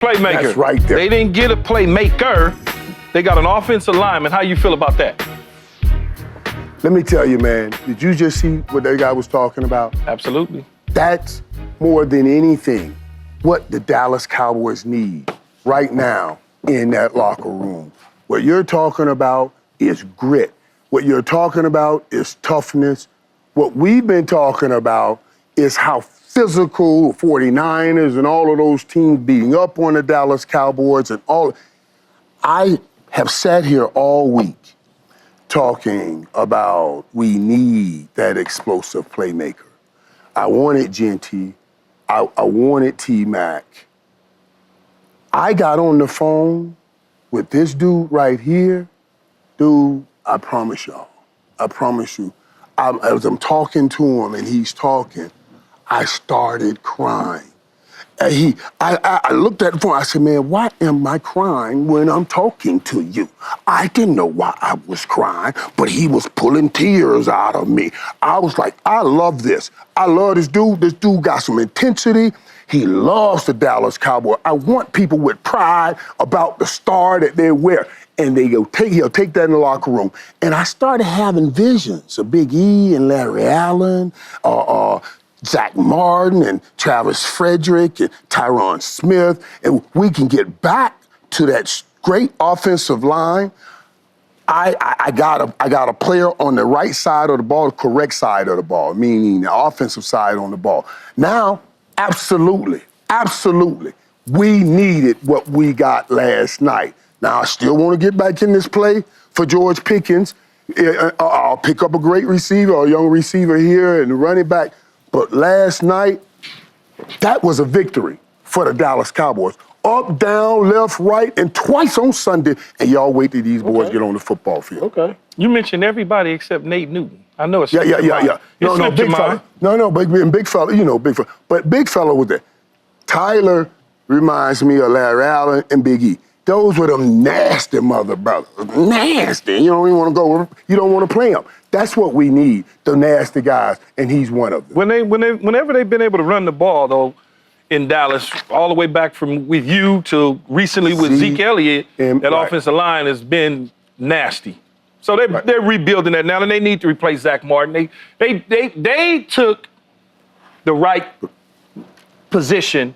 Playmaker. That's right there. They didn't get a playmaker. They got an offensive lineman. How you feel about that? Let me tell you, man, did you just see what that guy was talking about? Absolutely. That's more than anything what the Dallas Cowboys need right now in that locker room. What you're talking about is grit. What you're talking about is toughness. What we've been talking about is how physical 49ers and all of those teams beating up on the Dallas Cowboys and all. I have sat here all week talking about we need that explosive playmaker. I wanted Genty. I wanted T-Mac. I got on the phone with this dude right here. Dude, I promise y'all, I promise you, as I'm talking to him and he's talking, I started crying. And I looked at the phone, I said, man, why am I crying when I'm talking to you? I didn't know why I was crying, but he was pulling tears out of me. I was like, I love this. I love this dude. This dude got some intensity. He loves the Dallas Cowboys. I want people with pride about the star that they wear. And he'll take that in the locker room. And I started having visions of Big E and Larry Allen, Zach Martin and Travis Frederick and Tyron Smith, and we can get back to that great offensive line. I got a player on the right side of the ball, the correct side of the ball, meaning the offensive side on the ball. Now, absolutely, we needed what we got last night. Now, I still want to get back in this play for George Pickens. I'll pick up a great receiver or a young receiver here and running back. But last night, that was a victory for the Dallas Cowboys. Up, down, left, right, and twice on Sunday. And y'all wait till these boys get on the football field. Okay. You mentioned everybody except Nate Newton. I know it's Yeah. No, big fella. No, big fella, you know, big fella. But big fella was there. Tyler reminds me of Larry Allen and Big E. Those were them nasty mother brothers. Nasty. You don't even want to go, you don't want to play them. That's what we need, the nasty guys, and he's one of them. Whenever they've been able to run the ball, though, in Dallas, all the way back from with you to recently with Zeke Elliott, that offensive line has been nasty. So they're rebuilding that now, and they need to replace Zach Martin. They took the right position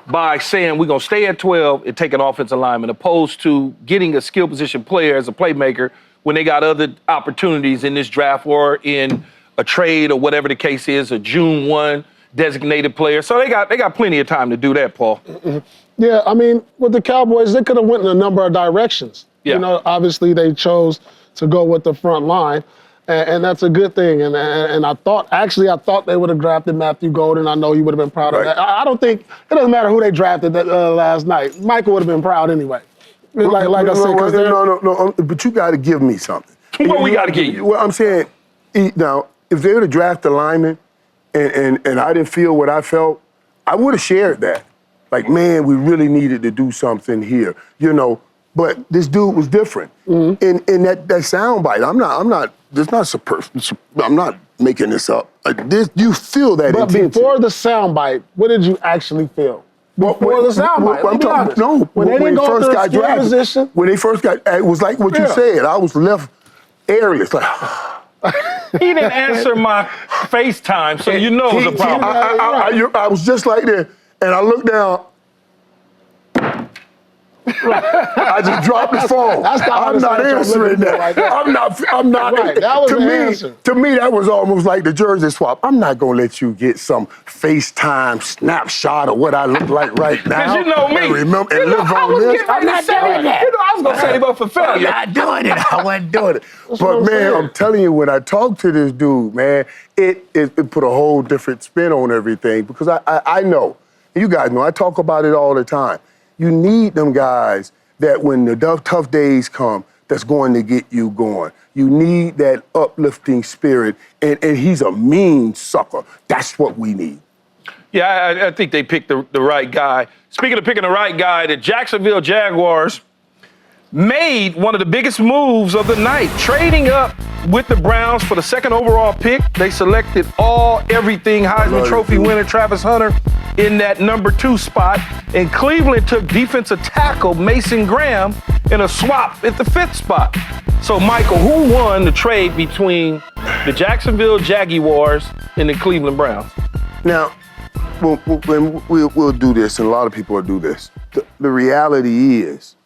by saying we're going to stay at 12 and take an offensive lineman, opposed to getting a skill position player as a playmaker when they got other opportunities in this draft or in a trade or whatever the case is, a June 1 designated player. So they got plenty of time to do that, Paul. Yeah, I mean, with the Cowboys, they could have went in a number of directions. Yeah. You know, obviously they chose to go with the front line, and that's a good thing. And I thought they would have drafted Matthew Golden. I know you would have been proud of that. I don't think, it doesn't matter who they drafted last night. Michael would have been proud anyway. Like I said, no, but you got to give me something. What we got to give you? Well, I'm saying, now, if they would have drafted a lineman and I didn't feel what I felt, I would have shared that. Like, man, we really needed to do something here, you know. But this dude was different. In that soundbite, I'm not making this up. You feel that intensity. But before the soundbite, what did you actually feel? Before the soundbite, when they didn't go to the skill position. When they first got, it was like what you said. I was left airless, like. He didn't answer my FaceTime, so you know it was a problem. I was just like that, and I looked down. I just dropped the phone. I'm not answering that. Like that. I'm not. Right, that was the answer. To me, that was almost like the jersey swap. I'm not gonna let you get some FaceTime snapshot of what I look like right now. Because you know me. And remember and live on this. I'm not doing that. You know, I was gonna say about for failure. I'm not doing it. I wasn't doing it. But man, I'm telling you, when I talked to this dude, man, it put a whole different spin on everything because I know, and you guys know, I talk about it all the time. You need them guys that when the tough days come, that's going to get you going. You need that uplifting spirit, and he's a mean sucker. That's what we need. Yeah, I think they picked the right guy. Speaking of picking the right guy, the Jacksonville Jaguars made one of the biggest moves of the night, trading up with the Browns for the second overall pick. They selected everything Heisman Trophy winner Travis Hunter in that number 2 spot, and Cleveland took defensive tackle Mason Graham in a swap at the 5th spot. So, Michael, who won the trade between the Jacksonville Jaguars and the Cleveland Browns? Now, we'll do this, and a lot of people will do this. The reality is,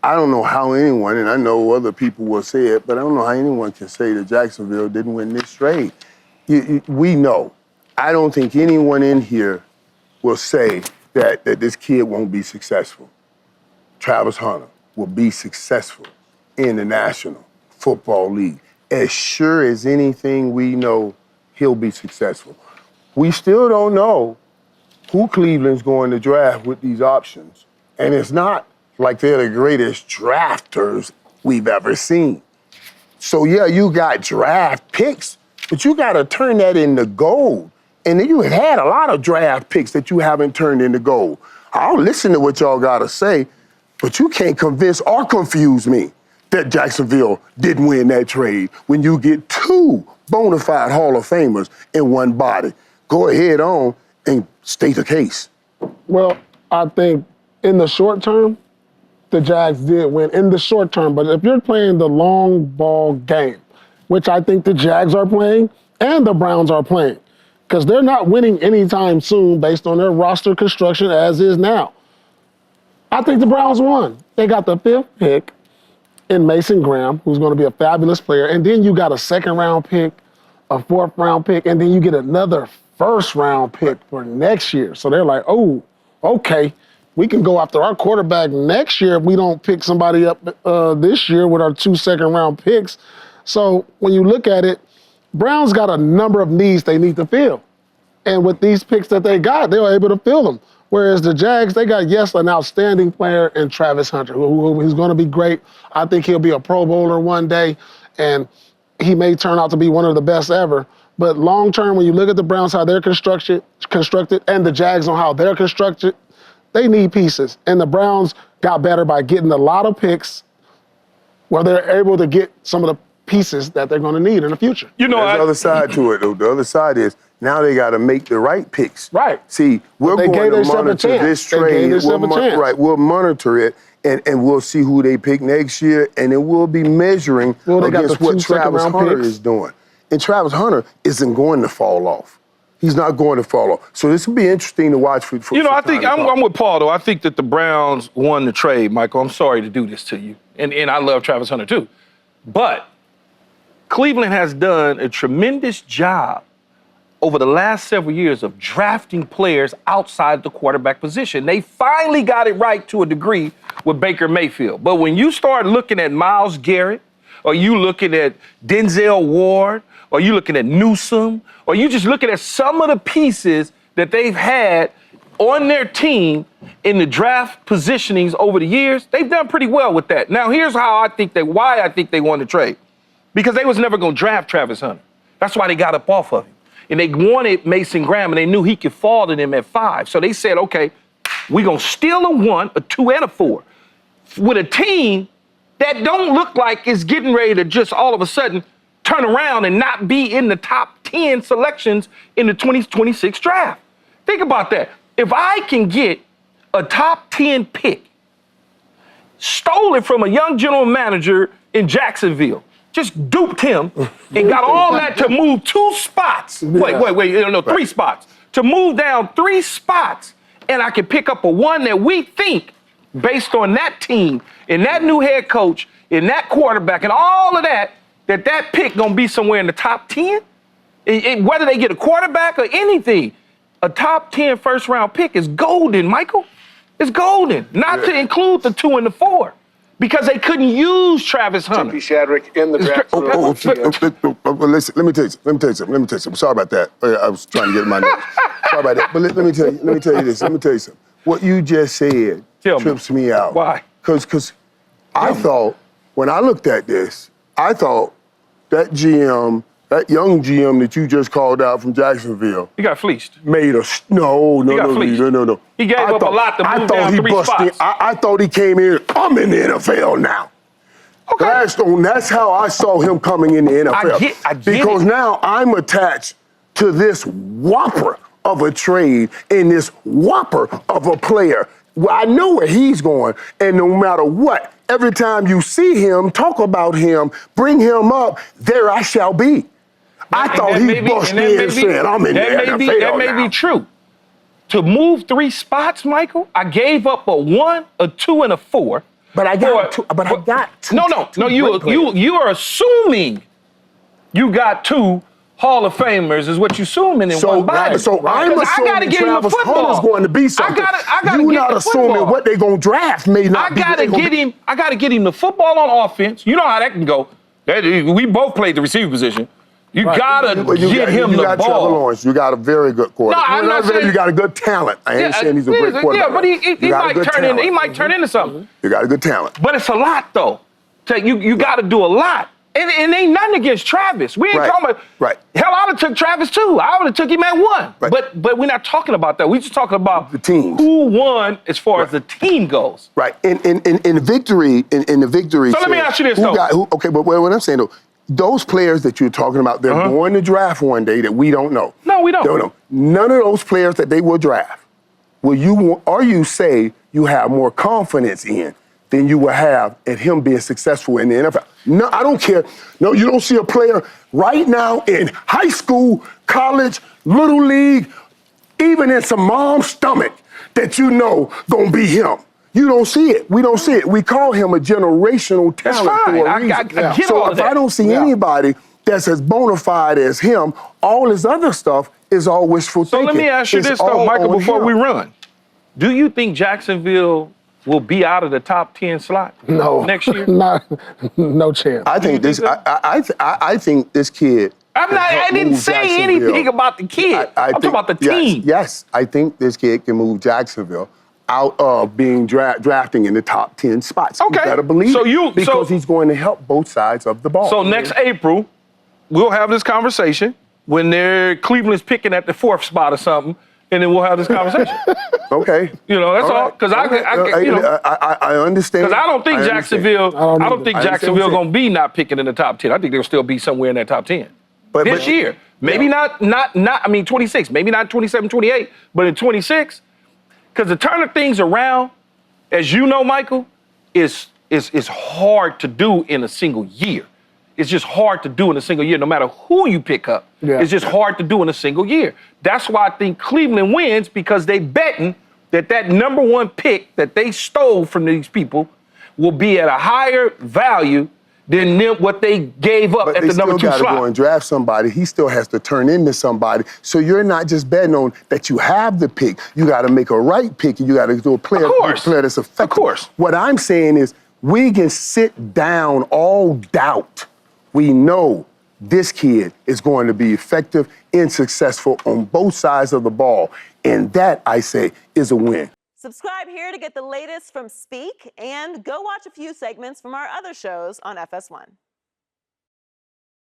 I don't know how anyone, and I know other people will say it, but I don't know how anyone can say that Jacksonville didn't win this trade. We know. I don't think anyone in here will say that this kid won't be successful. Travis Hunter will be successful in the National Football League. As sure as anything we know, he'll be successful. We still don't know who Cleveland's going to draft with these options. And it's not like they're the greatest drafters we've ever seen. So yeah, you got draft picks, but you got to turn that into gold. And then you had a lot of draft picks that you haven't turned into gold. I'll listen to what y'all got to say, but you can't convince or confuse me that Jacksonville didn't win that trade when you get 2 bona fide Hall of Famers in one body. Go ahead on and state the case. Well, I think in the short term, the Jags did win in the short term. But if you're playing the long ball game, which I think the Jags are playing and the Browns are playing, because they're not winning anytime soon based on their roster construction as is now. I think the Browns won. They got the 5th pick in Mason Graham, who's going to be a fabulous player. And then you got a 2nd-round pick, a 4th-round pick, and then you get another 1st-round pick for next year. So they're like, oh, okay, we can go after our quarterback next year if we don't pick somebody up this year with our 2 2nd-round picks. So when you look at it, Browns got a number of needs they need to fill. And with these picks that they got, they were able to fill them. Whereas the Jags, they got, yes, an outstanding player in Travis Hunter, who's going to be great. I think he'll be a Pro Bowler one day, and he may turn out to be one of the best ever. But long term, when you look at the Browns, how they're constructed, and the Jags on how they're constructed, they need pieces. And the Browns got better by getting a lot of picks where they're able to get some of the pieces that they're going to need in the future. You know, there's the other side to it, though. The other side is now they got to make the right picks. Right. See, we're going to monitor this trade. We'll monitor it, and we'll see who they pick next year, and then we'll be measuring against what Travis Hunter is doing. And Travis Hunter isn't going to fall off. He's not going to fall off. So this will be interesting to watch for I think I'm with Paul, though. I think that the Browns won the trade, Michael. I'm sorry to do this to you. And I love Travis Hunter, too. But Cleveland has done a tremendous job over the last several years of drafting players outside the quarterback position. They finally got it right to a degree with Baker Mayfield. But when you start looking at Myles Garrett, or you looking at Denzel Ward, or you looking at Newsome, or you just looking at some of the pieces that they've had on their team in the draft positionings over the years, they've done pretty well with that. Now, here's why I think they won the trade. Because they was never going to draft Travis Hunter. That's why they got up off of him. And they wanted Mason Graham, and they knew he could fall to them at 5. So they said, okay, we're going to steal a 1, a 2, and a 4 with a team that don't look like it's getting ready to just all of a sudden turn around and not be in the top 10 selections in the 2026 draft. Think about that. If I can get a top 10 pick, stole it from a young general manager in Jacksonville, just duped him and got all that to move 2 spots. Yeah. 3 spots. To move down 3 spots, and I can pick up a 1 that we think, based on that team and that new head coach and that quarterback and all of that pick gonna be somewhere in the top 10. Whether they get a quarterback or anything, a top 10 first-round pick is golden, Michael. It's golden. Not to include the 2 and the 4. Because they couldn't use Travis Hunter. T.P. Shadrick in the draft. Listen, let me tell you something. Sorry about that. I was trying to get in my notes. Sorry about that. But let me tell you this. Let me tell you something. What you just said trips me out. Why? Because I thought, when I looked at this, I thought that GM, that young GM that you just called out from Jacksonville. He got fleeced. Made us. No. He gave up a lot to move down 3 spots. I thought he came in, I'm in the NFL now. Okay. That's how I saw him coming in the NFL. I get because it. now I'm attached to this whopper of a trade in this whopper of a player. Well, I know where he's going, and no matter what, every time you see him, talk about him, bring him up, there I shall be. I thought he busted in and said, I'm in the NFL That may be true. To move 3 spots, Michael, I gave up a 1, a 2, and a 4. But I got two. But I got two. No. You are assuming you got 2 Hall of Famers is what you assuming in one body. So I'm assuming Travis Hunter's going to be something. You're not assuming what they're going to draft may not be. I gotta get him the football on offense. You know how that can go. We both played the receiver position. You gotta get him the ball. You got Trevor Lawrence. You got a very good quarterback. No, I'm not saying you got a good talent. I ain't saying he's a great quarterback. Yeah, but he might turn into something. You got a good talent. But it's a lot though. You got to do a lot. And ain't nothing against Travis. We ain't talking about. Right. Hell, I would have took Travis too. I would have took him at 1. Right. But we're not talking about that. We're just talking about the teams. Who won as far as the team goes. Right. In the victory. So let me ask you this though. Okay, but what I'm saying though, those players that you're talking about, they're going to draft one day that we don't know. No, we don't. No. None of those players that they will draft will you say you have more confidence in than you will have in him being successful in the NFL. No, I don't care. No, you don't see a player right now in high school, college, little league, even in some mom's stomach that you know gonna be him. You don't see it. We don't see it. We call him a generational talent for a reason. I get so all if that. I don't see anybody that's as bona fide as him, all his other stuff is all wishful thinking. So let me ask you this though, Michael, before we run. Do you think Jacksonville will be out of the top 10 slot next year? No chance. I think this. I think this kid. I didn't say anything about the kid. I'm talking about the team. Yes, I think this kid can move Jacksonville out of being drafting in the top 10 spots. Okay. You better believe it, because he's going to help both sides of the ball. So next April, we'll have this conversation when Cleveland's picking at the 4th spot or something, and then we'll have this conversation. Okay. That's all. Because I understand. Because I don't think Jacksonville. I don't think Jacksonville gonna be not picking in the top 10. I think they'll still be somewhere in that top 10 this year. Maybe not. I mean, 26. Maybe not 27, 28. But in 26, because to turn things around, as you know, Michael, is hard to do in a single year. It's just hard to do in a single year, no matter who you pick up. Yeah. It's just hard to do in a single year. That's why I think Cleveland wins, because they betting that number 1 pick that they stole from these people will be at a higher value than what they gave up at the number 2 slot. But they still got to go and draft somebody. He still has to turn into somebody. So you're not just betting on that you have the pick. You got to make a right pick, and you got to do a player that's effective. Of course. What I'm saying is we can sit down all doubt. We know this kid is going to be effective and successful on both sides of the ball. And that, I say, is a win. Subscribe here to get the latest from Speak, and go watch a few segments from our other shows on FS1.